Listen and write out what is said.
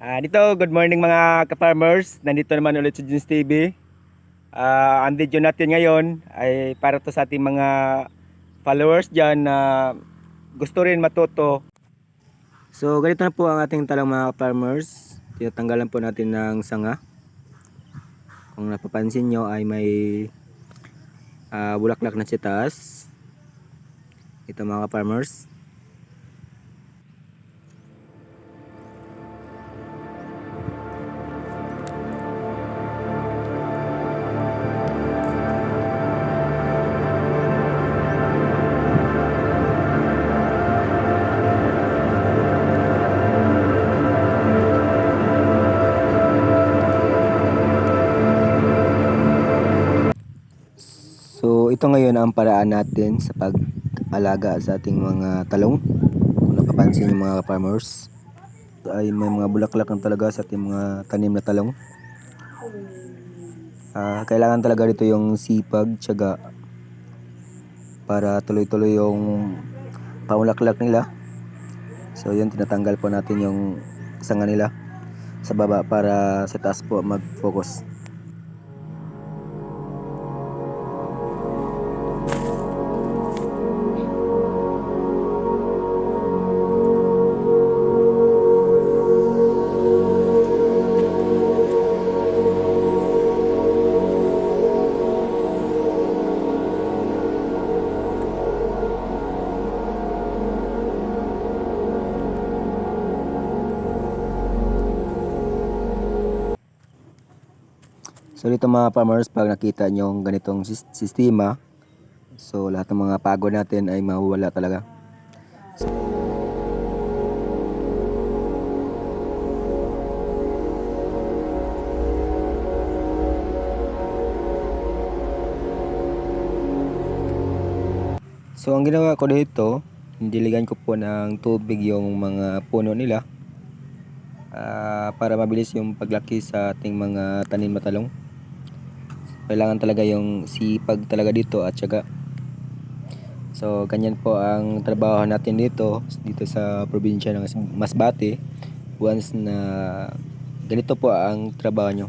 Dito, good morning mga ka-farmers. Nandito naman ulit sa Junes TV. Ang video natin ngayon ay para to sa ating mga followers dyan na gusto rin matuto. So, ganito na po ang ating talong mga ka-farmers. Tinatanggalan po natin ng sanga. Kung napapansin nyo ay may bulaklak na sa taas. Ito mga ka-farmers. So ito ngayon ang paraan natin sa pag-alaga sa ating mga talong. Kung napapansin yung mga farmers, ay may mga bulaklak na talaga sa ating mga tanim na talong. Kailangan talaga dito yung sipag, tiyaga para tuloy-tuloy yung pamulaklak nila. So yun, tinatanggal po natin yung sanga nila sa baba para sa taas po mag-focus. So dito mga farmers, pag nakita nyo yung ganitong sistema, so lahat ng mga pagod natin ay mawawala talaga. So ang ginawa ko dito, diligan ko po ng tubig yung mga puno nila para mabilis yung paglaki sa ating mga tanim na talong. Kailangan talaga yung sipag talaga dito at syaga. So ganyan po ang trabaho natin dito sa probinsya ng Masbate. Once na ganito po ang trabaho nyo.